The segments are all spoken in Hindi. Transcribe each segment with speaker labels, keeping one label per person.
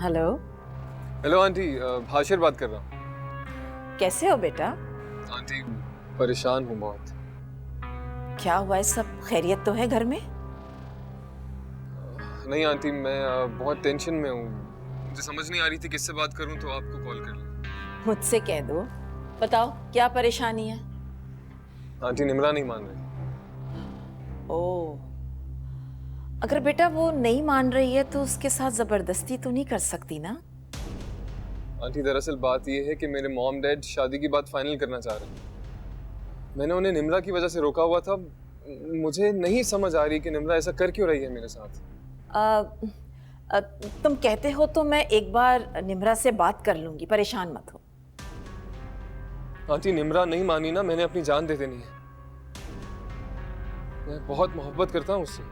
Speaker 1: हेलो।
Speaker 2: हेलो आंटी, हाशिर बात कर रहा हूँ।
Speaker 1: कैसे हो बेटा?
Speaker 2: आंटी परेशान हूँ बहुत।
Speaker 1: क्या हुआ है? सब खैरियत तो है घर में?
Speaker 2: नहीं आंटी, मैं बहुत टेंशन में हूँ। मुझे समझ नहीं आ रही थी किससे बात करूँ, तो आपको कॉल कर लिया।
Speaker 1: मुझसे कह दो। बताओ क्या परेशानी है?
Speaker 2: आंटी निम्रा नहीं मान रही।
Speaker 1: ओह, अगर बेटा वो नहीं मान रही है तो उसके साथ जबरदस्ती तो नहीं कर सकती ना?
Speaker 2: आंटी दरअसल बात ये है कि मेरे मॉम डैड शादी की बात फाइनल करना चाह रहे हैं। मैंने उन्हें निम्रा की वजह से रोका हुआ था। मुझे नहीं समझ आ रही कि निम्रा ऐसा कर क्यों रही है मेरे साथ।
Speaker 1: आ, तुम कहते हो तो मैं एक बार निम्रा से बात कर लूंगी, परेशान मत हो।
Speaker 2: आंटी निम्रा नहीं मानी ना, मैंने अपनी जान दे देनी है। मैं बहुत मोहब्बत करता हूँ उससे।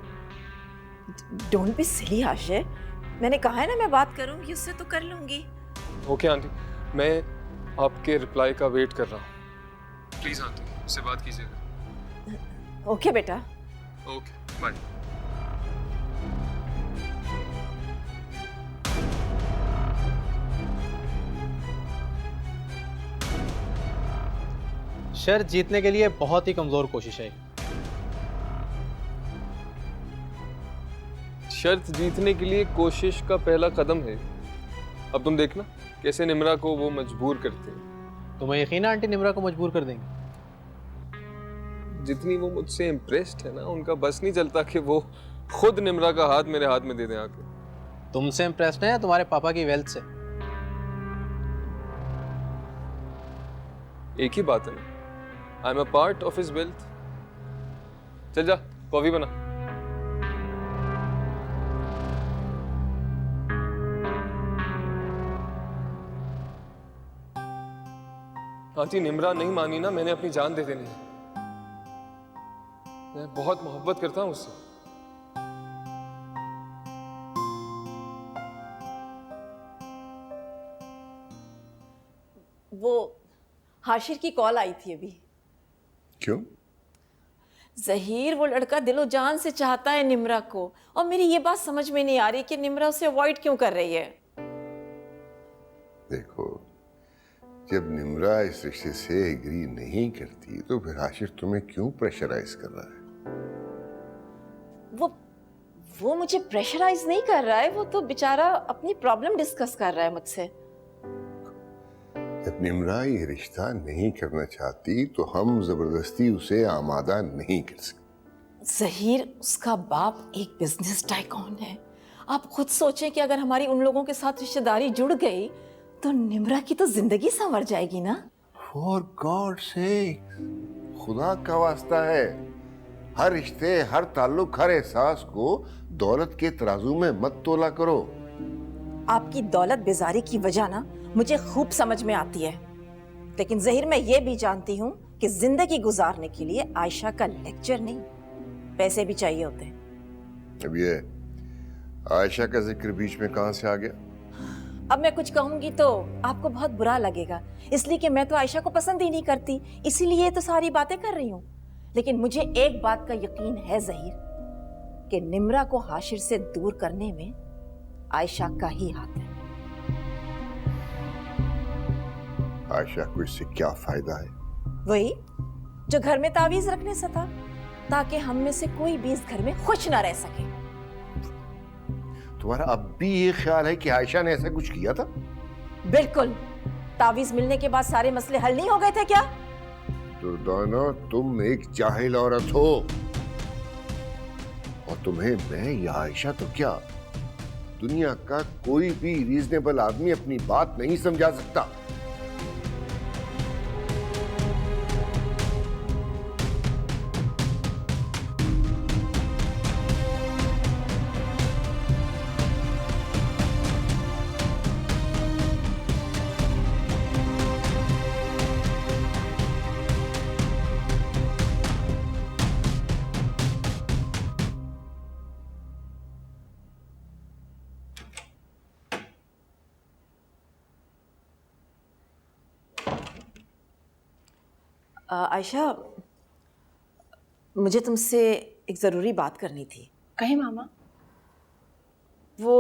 Speaker 1: डोंट बी सिली आशिर, मैंने कहा है ना मैं बात करूंगी उससे तो कर लूंगी।
Speaker 2: ओके आंटी, मैं आपके रिप्लाई का वेट कर रहा हूँ। प्लीज आंटी उससे बात कीजिएगा।
Speaker 1: ओके बेटा।
Speaker 2: Okay bye.
Speaker 3: शर्त जीतने के लिए बहुत ही कमजोर कोशिश है।
Speaker 2: शर्त जीतने के लिए कोशिश का पहला कदम है। अब तुम देखना कैसे निम्रा को वो मजबूर करते हैं।
Speaker 3: तुम्हें यकीन है आंटी निम्रा को मजबूर कर देंगे?
Speaker 2: जितनी वो मुझसे इम्प्रेस्ड है ना, उनका बस नहीं चलता कि वो खुद निम्रा का हाथ मेरे हाथ में दे दें आके।
Speaker 3: तुमसे इम्प्रेस्ड है या तुम्हारे पापा की वेल्थ से?
Speaker 2: एक ही बात है ना, I am a part of his wealth. चल जा कॉफी बना। आंटी निम्रा नहीं मानी ना, मैंने अपनी जान दे देनी है। मैं बहुत मोहब्बत करता हूँ उससे।
Speaker 1: वो हाशिर की कॉल आई थी अभी।
Speaker 4: क्यों?
Speaker 1: जहीर वो लड़का दिलो जान से चाहता है निम्रा को, और मेरी ये बात समझ में नहीं आ रही कि निम्रा उसे अवॉइड क्यों कर रही है।
Speaker 4: देखो, जब निम्रा इस रिश्ते से एग्री नहीं करती तो फिर आशिर तुम्हें क्यों प्रेशराइज कर रहा है?
Speaker 1: वो मुझे प्रेशराइज नहीं कर रहा है, वो तो बेचारा अपनी प्रॉब्लम डिस्कस कर रहा है मुझसे।
Speaker 4: जब निम्रा ये रिश्ता नहीं करना चाहती तो हम जबरदस्ती उसे आमादा नहीं कर सकते।
Speaker 1: जहीर, उसका बाप एक बिजनेस टाइकून है। आप खुद सोचें कि अगर हमारी उन लोगों के साथ रिश्तेदारी जुड़ गई तो निम्रा की तो जिंदगी संवर जाएगी ना।
Speaker 4: फॉर गॉड सेक, खुदा का वास्ता है, हर रिश्ते, हर ताल्लुक, हर एहसास को दौलत के तराजू में मत तोला करो।
Speaker 1: आपकी दौलत बेजारी की वजह ना मुझे खूब समझ में आती है, लेकिन जहीर मैं ये भी जानती हूँ कि जिंदगी गुजारने के लिए आयशा का लेक्चर नहीं, पैसे भी चाहिए होते हैं।
Speaker 4: अब ये आयशा का जिक्र बीच में कहां से आ गया?
Speaker 1: अब मैं कुछ कहूंगी तो आपको बहुत बुरा लगेगा, इसलिए कि मैं तो आयशा को पसंद ही नहीं करती, इसीलिए तो सारी बातें कर रही हूँ। लेकिन मुझे एक बात का यकीन है जहीर, कि निम्रा को हाशिर से दूर करने में आयशा का ही हाथ है।
Speaker 4: आयशा को इससे क्या फायदा है?
Speaker 1: वही जो घर में तावीज रखने से था, ताकि हम में से कोई भी इस घर में खुश ना रह सके।
Speaker 4: तुम्हारा अब भी ये ख्याल है कि आयशा ने ऐसा कुछ किया था?
Speaker 1: बिल्कुल। तावीज मिलने के बाद सारे मसले हल नहीं हो गए थे क्या?
Speaker 4: दुर्दाना, तुम एक जाहिल औरत हो, और तुम्हें मैं या आयशा तो क्या, दुनिया का कोई भी रीजनेबल आदमी अपनी बात नहीं समझा सकता।
Speaker 1: आयशा, मुझे तुमसे एक ज़रूरी बात करनी थी।
Speaker 5: कहे मामा।
Speaker 1: वो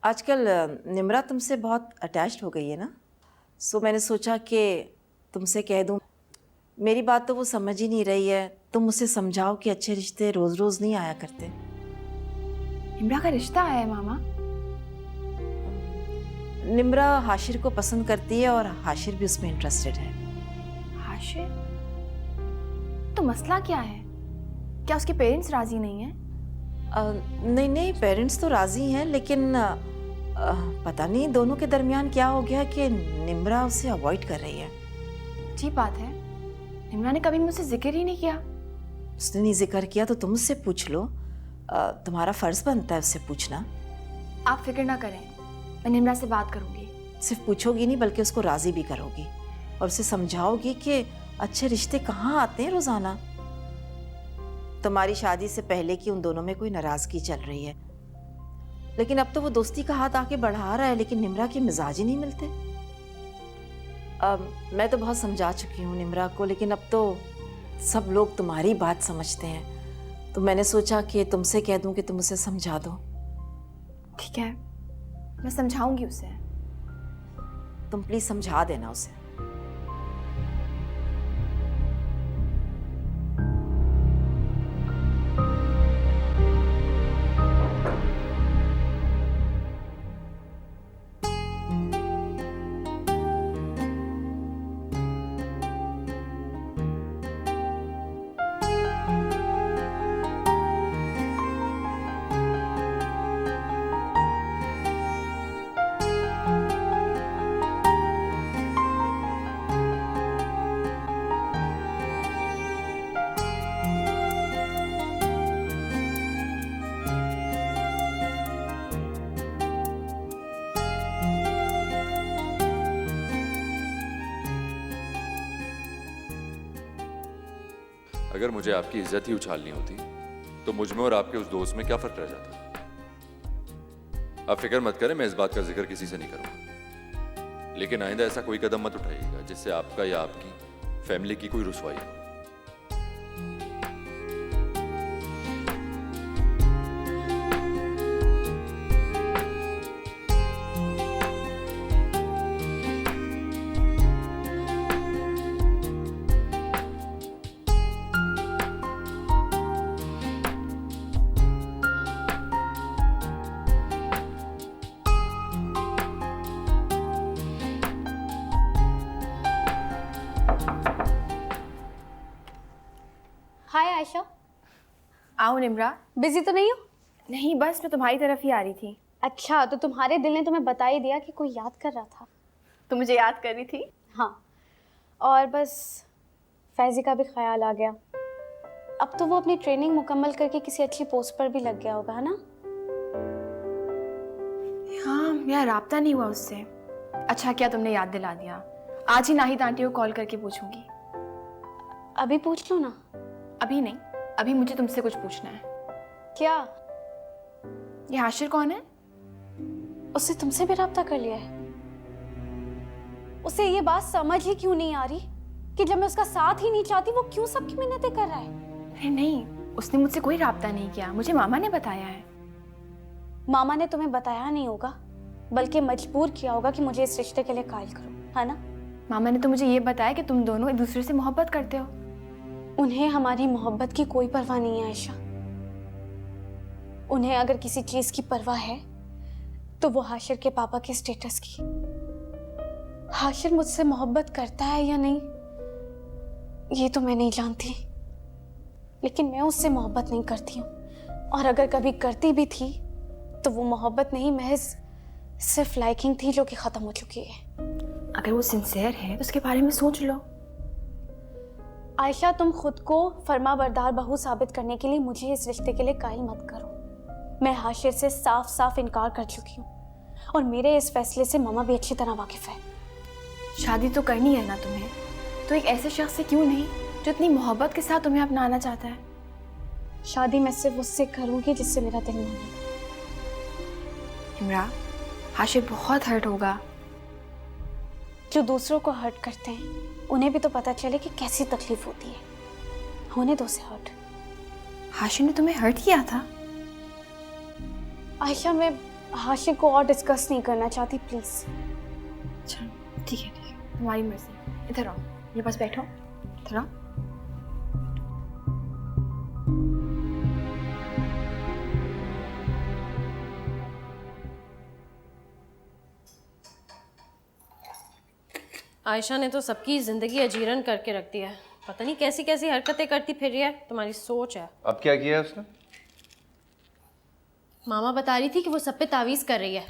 Speaker 1: आजकल निम्रा तुमसे बहुत अटैच्ड हो गई है ना, सो मैंने सोचा कि तुमसे कह दूं। मेरी बात तो वो समझ ही नहीं रही है, तुम उसे समझाओ कि अच्छे रिश्ते रोज रोज नहीं आया करते।
Speaker 5: निम्रा का रिश्ता आया है मामा?
Speaker 1: निम्रा हाशिर को पसंद करती है और हाशिर भी उसमें इंटरेस्टेड है।
Speaker 5: हाशिर? तो मसला क्या है? क्या उसके पेरेंट्स राजी नहीं हैं?
Speaker 1: नहीं नहीं, पेरेंट्स तो राजी हैं, लेकिन पता नहीं दोनों के दरमियान क्या हो गया कि निम्रा उसे अवॉइड कर रही है।
Speaker 5: अच्छी बात है, निम्रा ने कभी मुझसे जिक्र ही नहीं किया।
Speaker 1: उसने नहीं जिक्र किया तो तुम उससे पूछ लो, तुम्हारा फर्ज बनता है उससे पूछना।
Speaker 5: आप फिक्र ना करें, मैं निम्रा से बात करूंगी।
Speaker 1: सिर्फ पूछोगी नहीं बल्कि उसको राजी भी करोगी और उसे समझाओगी कि अच्छे रिश्ते कहाँ आते हैं रोजाना। तुम्हारी शादी से पहले की उन दोनों में कोई नाराजगी चल रही है, लेकिन अब तो वो दोस्ती का हाथ आके बढ़ा रहा है, लेकिन निम्रा के मिजाज ही नहीं मिलते। मैं तो बहुत समझा चुकी हूँ निम्रा को, लेकिन अब तो सब लोग तुम्हारी बात समझते हैं, तो मैंने सोचा कि तुमसे कह दूं कि तुम उसे समझा दो।
Speaker 5: ठीक है, मैं समझाऊंगी उसे।
Speaker 1: तुम प्लीज समझा देना उसे।
Speaker 6: अगर मुझे आपकी इज्जत ही उछालनी होती तो मुझ में और आपके उस दोस्त में क्या फर्क रह जाता। आप फिक्र मत करें, मैं इस बात का जिक्र किसी से नहीं करूंगा, लेकिन आइंदा ऐसा कोई कदम मत उठाइएगा जिससे आपका या आपकी फैमिली की कोई रुसवाई हो।
Speaker 7: हाय आयशा।
Speaker 5: आओ निम्रा।
Speaker 7: बिजी तो नहीं हो?
Speaker 5: नहीं, बस मैं तुम्हारी तरफ ही आ रही थी।
Speaker 7: अच्छा, तो तुम्हारे दिल ने तुम्हें बता ही दिया कि कोई याद कर रहा था।
Speaker 5: तुम मुझे याद कर रही थी?
Speaker 7: हाँ, और बस फैजी का भी ख्याल आ गया। अब तो वो अपनी ट्रेनिंग मुकम्मल करके किसी अच्छी पोस्ट पर भी लग गया होगा, है ना?
Speaker 5: हाँ, मेरा राब्ता नहीं हुआ उससे। अच्छा किया तुमने याद दिला दिया। आज ही नाहिद आंटी को कॉल करके पूछूंगी।
Speaker 7: अभी पूछ लो ना।
Speaker 5: अभी नहीं, अभी मुझे तुमसे कुछ पूछना है।
Speaker 7: क्या?
Speaker 5: ये हाशिर कौन है?
Speaker 7: उससे तुमसे भी राब्ता कर लिया है? उसे ये बात समझ ही क्यों नहीं आ रही कि जब मैं उसका साथ ही नहीं चाहती वो क्यों सबकी मिन्नतें कर रहा है?
Speaker 5: अरे नहीं, उसने मुझसे कोई राब्ता नहीं किया, मुझे मामा ने बताया है।
Speaker 7: मामा ने तुम्हें बताया नहीं होगा, बल्कि मजबूर किया होगा कि मुझे इस रिश्ते के लिए कायल करो, है ना?
Speaker 5: मामा ने तो मुझे ये बताया कि तुम दोनों एक दूसरे से मोहब्बत करते हो।
Speaker 7: उन्हें हमारी मोहब्बत की कोई परवाह नहीं है आयशा। उन्हें अगर किसी चीज की परवाह है तो वो हाशिर के पापा के स्टेटस की। हाशिर मुझसे मोहब्बत करता है या नहीं ये तो मैं नहीं जानती, लेकिन मैं उससे मोहब्बत नहीं करती हूँ, और अगर कभी करती भी थी तो वो मोहब्बत नहीं, महज सिर्फ लाइकिंग थी जो कि खत्म हो चुकी है।
Speaker 5: अगर वो सिंसियर है तो उसके बारे में सोच लो।
Speaker 7: आयशा, तुम खुद को फर्माबरदार बहू साबित करने के लिए मुझे इस रिश्ते के लिए कायल मत करो। मैं हाशिर से साफ साफ इनकार कर चुकी हूँ और मेरे इस फैसले से मामा भी अच्छी तरह वाकिफ है।
Speaker 5: शादी तो करनी है ना तुम्हें, तो एक ऐसे शख्स से क्यों नहीं जो इतनी मोहब्बत के साथ तुम्हें अपनाना चाहता है।
Speaker 7: शादी मैं सिर्फ उससे करूंगी जिससे मेरा दिल माने।
Speaker 5: इमरा, हाशिर बहुत हर्ट होगा।
Speaker 7: जो दूसरों को हर्ट करते हैं उन्हें भी तो पता चले कि कैसी तकलीफ होती है। होने दो उसे हर्ट।
Speaker 5: हाशिर ने तुम्हें हर्ट किया था?
Speaker 7: आयशा, मैं हाशिर को और डिस्कस नहीं करना चाहती, प्लीज।
Speaker 5: अच्छा ठीक है तुम्हारी मर्जी। इधर आओ, मेरे पास बैठो, इधर आओ।
Speaker 8: आयशा ने तो सबकी ज़िंदगी अजीरन करके रख दिया है। पता नहीं कैसी कैसी हरकतें करती फिर रही है। तुम्हारी सोच है।
Speaker 9: अब क्या किया है उसने?
Speaker 8: मामा बता रही थी कि वो सब पे तावीज़ कर रही है।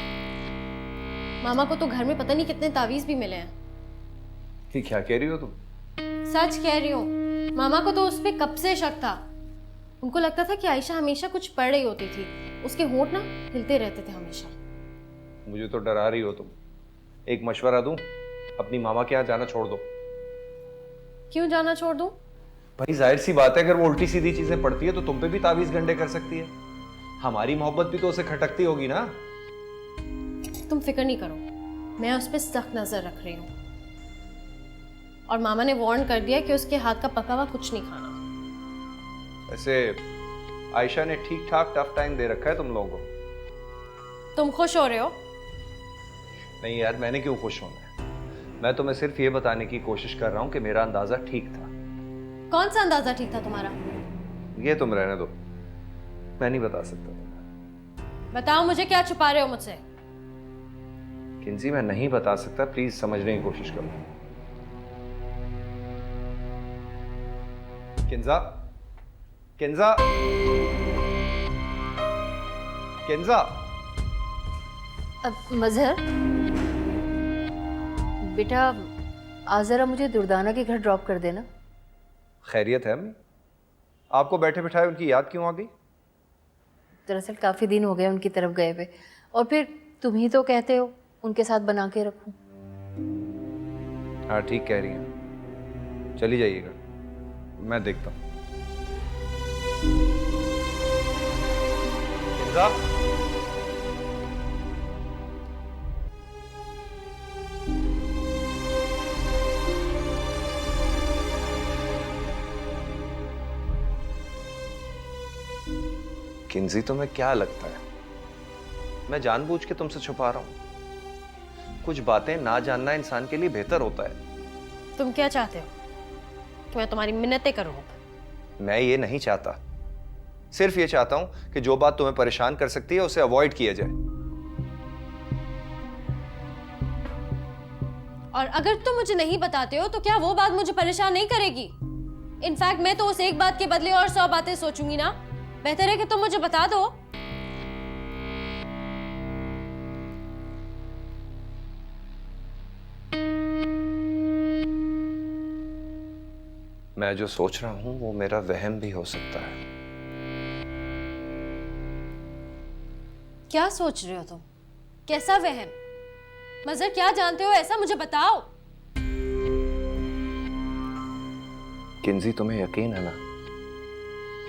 Speaker 8: मामा को तो घर में पता नहीं कितने तावीज़ भी मिले हैं।
Speaker 9: ये क्या कह रही हो तुम?
Speaker 8: सच कह रही हूँ। मामा को तो उस पर कब से शक था। उनको लगता था कि आयशा हमेशा कुछ पढ़ रही होती थी। उसके होंठ ना हिलते रहते थे हमेशा।
Speaker 9: मुझे तो डरा रही हो तुम। एक मशवरा दूं, अपनी मामा के यहाँ जाना छोड़ दो।
Speaker 8: क्यों जाना छोड़ दूं?
Speaker 9: भाई जाहिर सी बात है, अगर वो उल्टी सीधी चीजें पढ़ती है तो तुम पे भी तावीज गंडे कर सकती है। हमारी मोहब्बत भी तो उसे खटकती होगी ना।
Speaker 8: तुम फिक्र नहीं करो, मैं उस पर सख्त नजर रख रही हूँ। और मामा ने वार्न कर दिया कि उसके हाथ का पका हुआ कुछ नहीं खाना।
Speaker 9: वैसे आयशा ने ठीक ठाक टफ टाइम दे रखा है तुम लोगों को।
Speaker 8: तुम खुश हो रहे हो?
Speaker 9: नहीं यार, मैंने क्यों खुश होना है? मैं तुम्हें सिर्फ ये बताने की कोशिश कर रहा हूँ कि मेरा अंदाजा ठीक था।
Speaker 8: कौन सा अंदाजा ठीक था तुम्हारा?
Speaker 9: ये तुम रहने दो, मैं नहीं बता सकता तुम्हें।
Speaker 8: बताओ मुझे, क्या छुपा रहे हो मुझसे?
Speaker 9: किंजी मैं नहीं बता सकता, प्लीज समझने की कोशिश करो। किंजा, किंजा, किंजा।
Speaker 10: मजहर बेटा, आज जरा मुझे दुर्दाना के घर ड्रॉप कर देना।
Speaker 9: खैरियत है अम्मी? आपको बैठे बिठाए उनकी याद क्यों आ गई?
Speaker 10: दरअसल काफ़ी दिन हो गए उनकी तरफ गए हुए, और फिर तुम ही तो कहते हो उनके साथ बना के रखूं।
Speaker 9: हाँ ठीक कह रही हैं, चली जाइएगा, मैं देखता हूँ। किंजा, किंजी तुम्हें क्या लगता है मैं जानबूझ के तुमसे छुपा रहा हूं? कुछ बातें ना जानना इंसान के लिए बेहतर होता है।
Speaker 8: तुम क्या चाहते हो कि मैं तुम्हारी मिन्नतें करूं?
Speaker 9: मैं ये नहीं चाहता, सिर्फ ये चाहता हूं कि जो बात तुम्हें परेशान कर सकती है उसे अवॉइड किया जाए।
Speaker 8: और अगर तुम मुझे नहीं बताते हो तो क्या वो बात मुझे परेशान नहीं करेगी? इनफैक्ट मैं तो उस एक बात के बदले और 100 बातें सोचूंगी ना। बेहतर है कि तुम मुझे बता दो।
Speaker 9: मैं जो सोच रहा हूं वो मेरा वहम भी हो सकता है।
Speaker 8: क्या सोच रहे हो तुम? कैसा वहम? मजहर क्या जानते हो ऐसा मुझे बताओ।
Speaker 9: किंजी तुम्हें यकीन है ना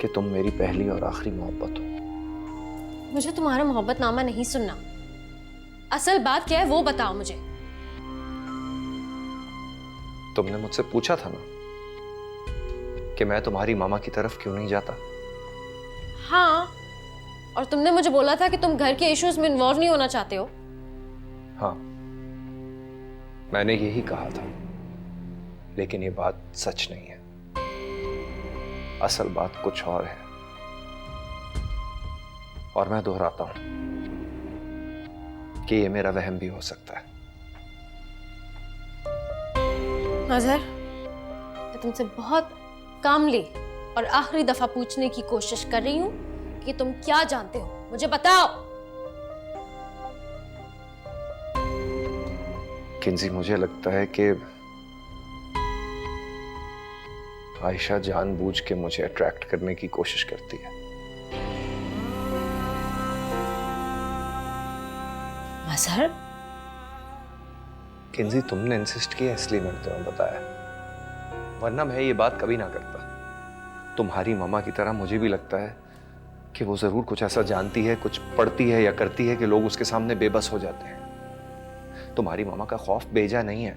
Speaker 9: कि तुम मेरी पहली और आखिरी मोहब्बत हो?
Speaker 8: मुझे तुम्हारा मोहब्बतनामा नहीं सुनना। असल बात क्या है वो बताओ मुझे।
Speaker 9: तुमने मुझसे पूछा था ना कि मैं तुम्हारी मामा की तरफ क्यों नहीं जाता।
Speaker 8: हाँ, और तुमने मुझे बोला था कि तुम घर के इश्यूज में इन्वॉल्व नहीं होना चाहते हो।
Speaker 9: हाँ, मैंने यही कहा था, लेकिन ये बात सच नहीं है। असल बात कुछ और है, और मैं दोहराता हूं कि ये मेरा वहम भी हो सकता है।
Speaker 8: मजहर, मैं तुमसे बहुत कामली और आखिरी दफा पूछने की कोशिश कर रही हूं कि तुम क्या जानते हो, मुझे बताओ।
Speaker 9: किंजी, मुझे लगता है कि आयशा जानबूझ के मुझे अट्रैक्ट करने की कोशिश करती है।
Speaker 8: मजहर,
Speaker 9: किंजी तुमने इंसिस्ट किया इसलिए मैंने तुम्हें बताया, वरना मैं ये बात कभी ना करता। तुम्हारी मामा की तरह मुझे भी लगता है कि वो जरूर कुछ ऐसा जानती है, कुछ पढ़ती है या करती है कि लोग उसके सामने बेबस हो जाते हैं। तुम्हारी मामा का खौफ बेजा नहीं है।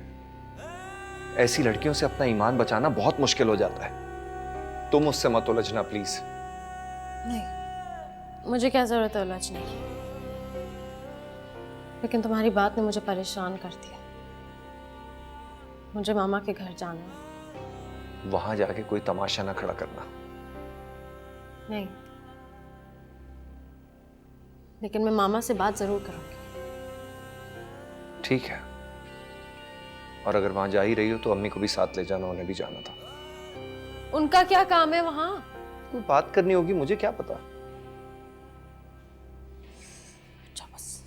Speaker 9: ऐसी लड़कियों से अपना ईमान बचाना बहुत मुश्किल हो जाता है। तुम उससे मत उलझना प्लीज।
Speaker 8: नहीं, मुझे क्या जरूरत है उलझने की? लेकिन तुम्हारी बात ने मुझे परेशान कर दिया। मुझे मामा के घर जाना है।
Speaker 9: वहां जाके कोई तमाशा ना खड़ा करना।
Speaker 8: नहीं, लेकिन मैं मामा से बात जरूर करूंगी।
Speaker 9: ठीक है, और अगर वहां जा ही रही हो तो अम्मी को भी साथ ले जाना, उन्हें भी जाना था।
Speaker 8: उनका क्या काम है वहां?
Speaker 9: कोई बात करनी होगी, मुझे क्या पता।
Speaker 8: अच्छा बस।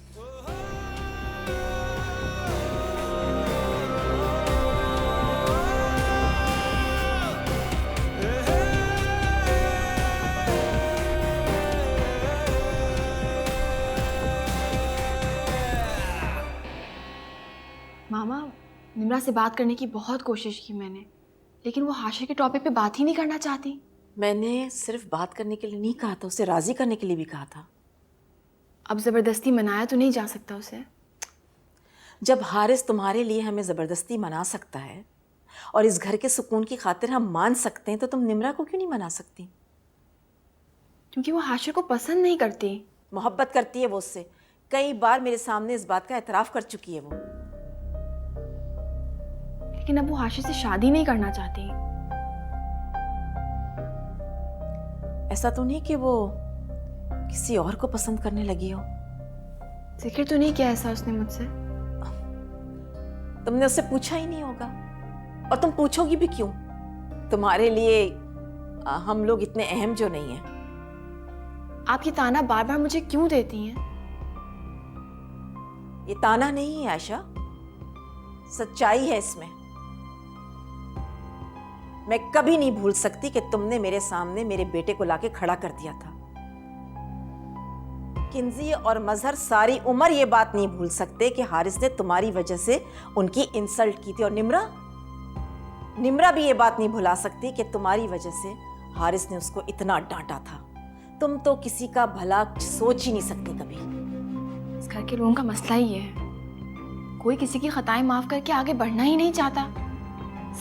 Speaker 5: मामा, निम्रा से बात करने की बहुत कोशिश की मैंने, लेकिन वो हाशिर के टॉपिक पे बात ही नहीं करना चाहती।
Speaker 1: मैंने सिर्फ बात करने के लिए नहीं कहा था, उसे राजी करने के लिए भी कहा था।
Speaker 5: अब जबरदस्ती मनाया तो नहीं जा सकता उसे।
Speaker 1: जब हारिस तुम्हारे लिए हमें ज़बरदस्ती मना सकता है और इस घर के सुकून की खातिर हम मान सकते हैं, तो तुम निम्रा को क्यों नहीं मना सकती?
Speaker 5: क्योंकि वो हाशिर को पसंद नहीं करती।
Speaker 1: मोहब्बत करती है वो उससे। कई बार मेरे सामने इस बात का एतराफ़ कर चुकी है वो।
Speaker 5: लेकिन अब वो हाशिर से शादी नहीं करना चाहती।
Speaker 1: ऐसा तो नहीं कि वो किसी और को पसंद करने लगी हो?
Speaker 5: जिक्र तो नहीं किया ऐसा उसने मुझसे।
Speaker 1: तुमने उससे पूछा ही नहीं होगा, और तुम पूछोगी भी क्यों? तुम्हारे लिए हम लोग इतने अहम जो नहीं हैं।
Speaker 5: आप ये ताना बार बार मुझे क्यों देती हैं?
Speaker 1: ये ताना नहीं है आयशा, सच्चाई है इसमें। मैं कभी नहीं भूल सकती कि तुमने मेरे सामने मेरे बेटे को लाके खड़ा कर दिया था। किंजी और मजहर सारी उम्र ये बात नहीं भूल सकते कि हारिस ने तुम्हारी वजह से उनकी इंसल्ट की थी, और निम्रा भी ये बात नहीं भुला सकती कि तुम्हारी वजह से हारिस ने उसको इतना डांटा था। तुम तो किसी का भला सोच ही नहीं सकती कभी।
Speaker 5: इस घर के लोगों का मसला ही है, कोई किसी की खताएं माफ करके आगे बढ़ना ही नहीं चाहता।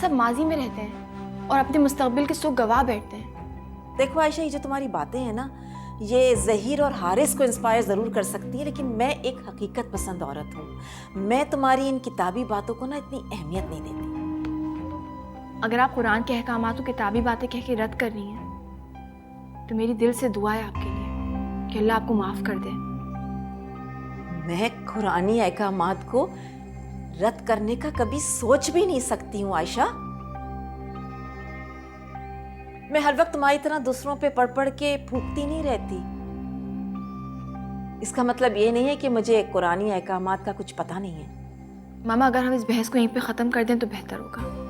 Speaker 5: सब माजी में रहते हैं और अपने मुस्तकबिल के सुख गवा बैठते हैं।
Speaker 1: देखो आयशा, ये जो तुम्हारी बातें हैं ना, ये ज़हीर और हारिस को इंस्पायर ज़रूर कर सकती है, लेकिन मैं एक हकीकत पसंद औरत हूँ। मैं तुम्हारी इन किताबी बातों को ना इतनी अहमियत नहीं देती।
Speaker 5: अगर आप कुरान के अहकामात को किताबी बातें कह के रद्द कर रही हैं, तो मेरी दिल से दुआ है आपके लिए कि अल्लाह आपको माफ़ कर दे।
Speaker 1: मैं कुरानी अहकामात को रद्द करने का कभी सोच भी नहीं सकती हूँ आयशा। मैं हर वक्त तुम्हारी तरह दूसरों पे पढ़ पढ़ के फूंकती नहीं रहती। इसका मतलब ये नहीं है कि मुझे कुरानी अहकामात का कुछ पता नहीं है।
Speaker 5: मामा, अगर हम इस बहस को यहीं पे ख़त्म कर दें तो बेहतर होगा।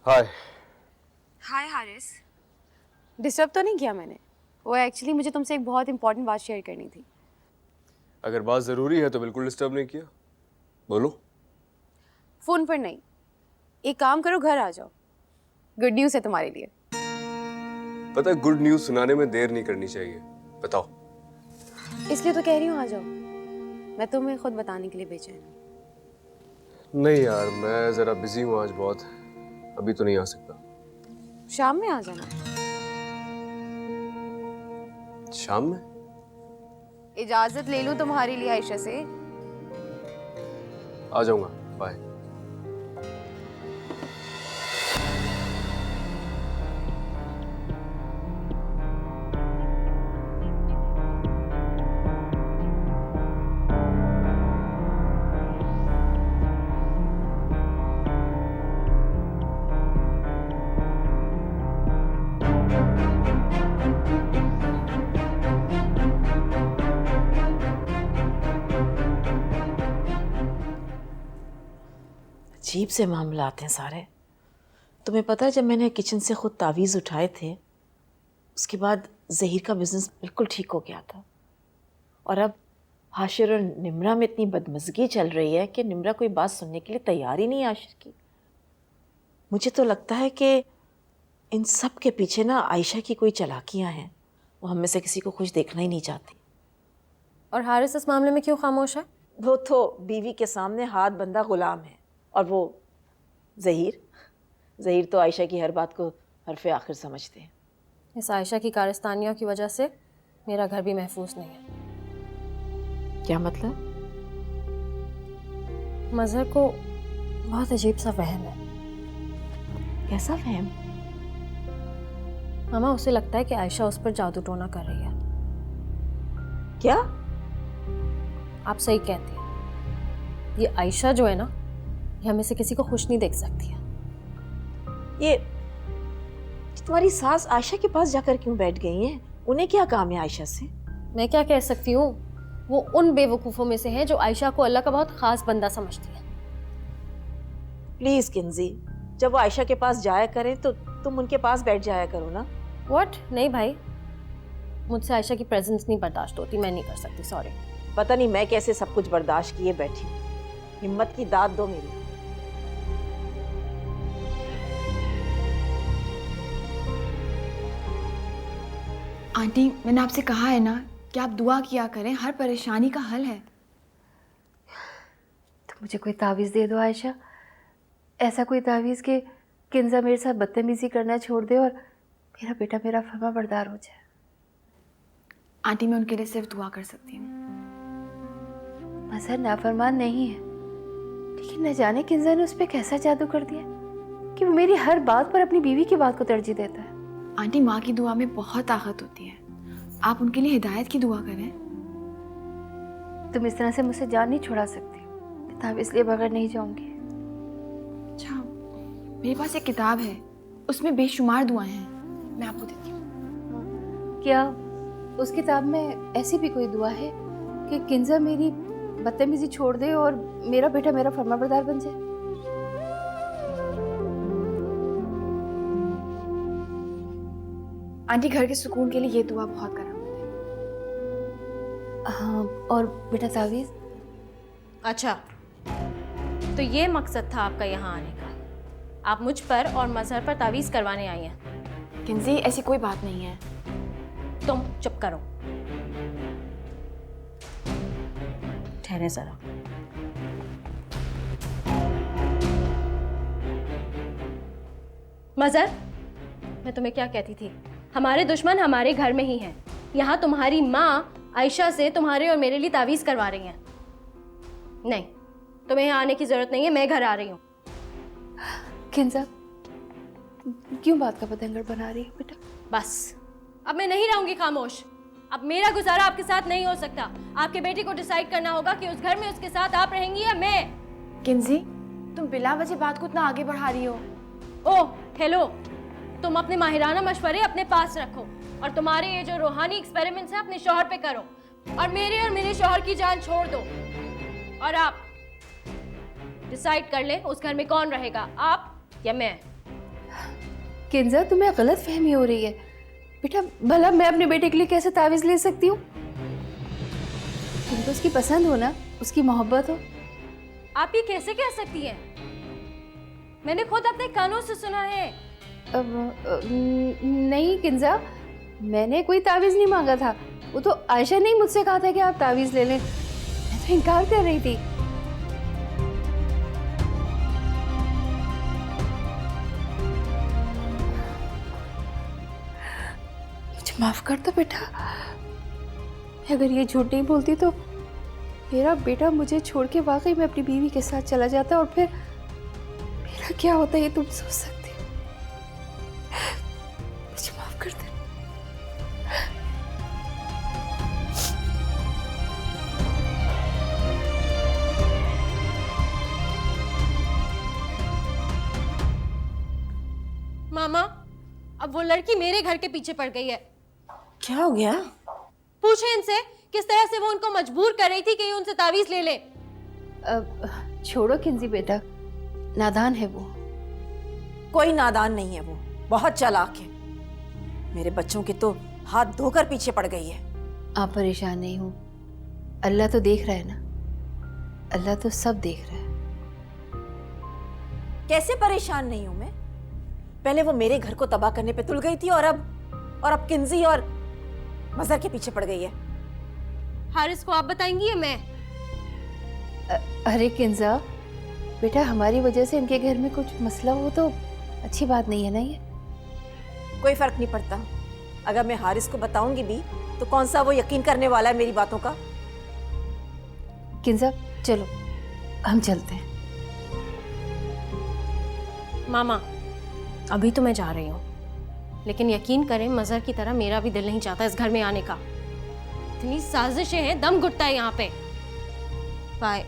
Speaker 11: हाय।
Speaker 12: हाय हारिस। डिस्टर्ब तो नहीं किया मैंने? वो एक्चुअली मुझे तुमसे एक बहुत इंपॉर्टेंट बात शेयर करनी थी।
Speaker 11: अगर बात ज़रूरी है तो बिल्कुल डिस्टर्ब नहीं किया, बोलो।
Speaker 12: फ़ोन पर नहीं, एक काम करो, घर आ जाओ। गुड न्यूज़ है तुम्हारे लिए।
Speaker 11: पता है, गुड न्यूज़ सुनाने में देर नहीं करनी चाहिए। बताओ।
Speaker 12: इसलिए तो कह रही हूँ आ जाओ, मैं तुम्हें खुद बताने के लिए बेचैन हूँ।
Speaker 11: नहीं यार, मैं ज़रा बिजी हूँ आज बहुत, अभी तो नहीं आ सकता।
Speaker 12: शाम में आ जाना।
Speaker 11: शाम में?
Speaker 12: इजाजत ले लूं तुम्हारे लिए आयशा से?
Speaker 11: आ जाऊंगा, बाय।
Speaker 1: अजीब से मामलात हैं सारे। तुम्हें पता है जब मैंने किचन से खुद तावीज़ उठाए थे उसके बाद ज़हीर का बिज़नेस बिल्कुल ठीक हो गया था, और अब हाशिर और निम्रा में इतनी बदमज़गी चल रही है कि निम्रा कोई बात सुनने के लिए तैयार ही नहीं है हाशिर की। मुझे तो लगता है कि इन सब के पीछे ना आयशा की कोई चालाकियाँ हैं, वो हम में से किसी को खुश देखना ही नहीं चाहती।
Speaker 8: और हारिस इस मामले में क्यों खामोश है?
Speaker 1: वो तो बीवी के सामने हाथ बंधा गुलाम है, और वो ज़हीर तो आयशा की हर बात को हरफ आखिर समझते हैं।
Speaker 8: इस आयशा की कारस्तानियों की वजह से मेरा घर भी महफूज नहीं है।
Speaker 1: क्या मतलब?
Speaker 8: मज़हर को बहुत अजीब सा वहम है।
Speaker 1: कैसा वहम?
Speaker 8: मामा, उसे लगता है कि आयशा उस पर जादू टोना कर रही है।
Speaker 1: क्या?
Speaker 8: आप सही कहती हैं। ये आयशा जो है ना, ये हमें से किसी को खुश नहीं देख सकती है।
Speaker 1: ये तुम्हारी सास आयशा के पास जाकर क्यों बैठ गई हैं? उन्हें क्या काम है आयशा से?
Speaker 8: मैं क्या कह सकती हूँ, वो उन बेवकूफ़ों में से हैं जो आयशा को अल्लाह का बहुत ख़ास बंदा समझती है।
Speaker 1: प्लीज़ किंजी, जब वो आयशा के पास जाया करें तो तुम उनके पास बैठ जाया करो ना।
Speaker 8: व्हाट? नहीं भाई, मुझसे आयशा की प्रेजेंस नहीं बर्दाश्त होती, मैं नहीं कर सकती, सॉरी।
Speaker 1: पता नहीं मैं कैसे सब कुछ बर्दाश्त किए बैठी हूँ। हिम्मत की दाद दो मेरी।
Speaker 5: आंटी, मैंने आपसे कहा है ना कि आप दुआ किया करें, हर परेशानी का हल है।
Speaker 10: तो मुझे कोई तावीज़ दे दो आयशा, ऐसा कोई तावीज़ कि किंजा मेरे साथ बदतमीज़ी करना छोड़ दे और मेरा बेटा मेरा फर्मा बरदार हो जाए।
Speaker 5: आंटी, मैं उनके लिए सिर्फ दुआ कर सकती हूँ।
Speaker 10: मज़हर नाफरमान नहीं है, लेकिन न जाने किंजा ने उस पर कैसा जादू कर दिया कि वो मेरी हर बात पर अपनी बीवी की बात को तरजीह देता है।
Speaker 5: आंटी, माँ की दुआ में बहुत ताकत होती है, आप उनके लिए हिदायत की दुआ करें।
Speaker 10: तुम इस तरह से मुझसे जान नहीं छुड़ा सकती, किताब इसलिए बगैर नहीं जाऊंगी।
Speaker 5: अच्छा, मेरे पास एक किताब है, उसमें बेशुमार दुआएं हैं, मैं आपको देती हूँ।
Speaker 10: क्या उस किताब में ऐसी भी कोई दुआ है कि किंजा मेरी बदतमीजी छोड़ दे और मेरा बेटा मेरा फर्माबरदार बन जाए?
Speaker 5: आंटी, घर के सुकून के लिए ये दुआ बहुत करामत है।
Speaker 10: हाँ, और बेटा तावीज़?
Speaker 8: अच्छा, तो ये मकसद था आपका यहाँ आने का? आप मुझ पर और मज़हर पर तावीज़ करवाने आई हैं?
Speaker 5: किंजी, ऐसी कोई बात नहीं है।
Speaker 8: तुम चुप करो, ठहरे जरा। मज़हर, मैं तुम्हें क्या कहती थी, हमारे दुश्मन हमारे घर में ही हैं। यहाँ तुम्हारी माँ आयशा से तुम्हारे और मेरे लिए तावीज़ करवा रही हैं। नहीं, तुम्हें यहाँ आने की जरूरत नहीं है, मैं घर आ रही हूँ।
Speaker 10: किंजा, क्यों बात का पतंगड़ बना रही है बेटा?
Speaker 8: बस, अब मैं नहीं रहूंगी खामोश। अब मेरा गुजारा आपके साथ नहीं हो सकता। आपके बेटे को डिसाइड करना होगा कि उस घर में उसके साथ आप रहेंगी या मैं।
Speaker 5: किंजी, तुम बिला वजह बात को इतना आगे बढ़ा रही हो।
Speaker 8: ओह हेलो, तुम अपने माहिराना मशवरे अपने पास रखो और तुम्हारे ये जो रूहानी एक्सपेरिमेंट्स हैं अपने शौहर पे करो, और मेरे शौहर की जान छोड़ दो। और आप डिसाइड कर ले उस घर में कौन रहेगा, आप या मैं।
Speaker 10: किंजा, तुम्हें गलत फहमी हो रही है बेटा। भला मैं अपने बेटे के लिए कैसे तावीज़ ले सकती हूँ? तुम तो उसकी पसंद हो ना, उसकी मोहब्बत हो।
Speaker 8: आप ये कैसे कह सकती हैं? मैंने खुद अपने कानों से सुना है।
Speaker 10: नहीं किंजा, मैंने कोई तावीज़ नहीं मांगा था। वो तो आयशा ने ही मुझसे कहा था कि आप तावीज़ ले लें, मैं तो इनकार कर रही थी। मुझे माफ कर दो बेटा, अगर ये झूठ नहीं बोलती तो मेरा बेटा मुझे छोड़ के वाकई में अपनी बीवी के साथ चला जाता, और फिर मेरा क्या होता ये तुम सोच सकते हो। मुझे माफ कर दे।
Speaker 8: मामा, अब वो लड़की मेरे घर के पीछे पड़ गई है।
Speaker 1: क्या हो गया?
Speaker 8: पूछे इनसे किस तरह से वो उनको मजबूर कर रही थी कि ये उनसे तावीज़ ले ले।
Speaker 10: छोड़ो किंजी बेटा, नादान है वो।
Speaker 1: कोई नादान नहीं है वो, बहुत चालाक है। मेरे बच्चों के तो हाथ धोकर पीछे पड़ गई है।
Speaker 10: आप परेशान नहीं हो, अल्लाह तो देख रहा है ना, अल्लाह तो सब देख रहा है।
Speaker 1: कैसे परेशान नहीं हूं मैं? पहले वो मेरे घर को तबाह करने पे तुल गई थी और अब किंजी और मजहर के पीछे पड़ गई है।
Speaker 8: हारिस को आप बताएंगी या मैं?
Speaker 10: अरे किंजा बेटा, हमारी वजह से इनके घर में कुछ मसला हो तो अच्छी बात नहीं है ना ये।
Speaker 1: कोई फर्क नहीं पड़ता। अगर मैं हारिस को बताऊंगी भी तो कौन सा वो यकीन करने वाला है मेरी बातों का?
Speaker 10: किंजा चलो हम चलते हैं।
Speaker 8: मामा, अभी तो मैं जा रही हूँ, लेकिन यकीन करें मजहर की तरह मेरा भी दिल नहीं चाहता इस घर में आने का। इतनी साजिशें हैं, दम घुटता है यहाँ पे। बाय।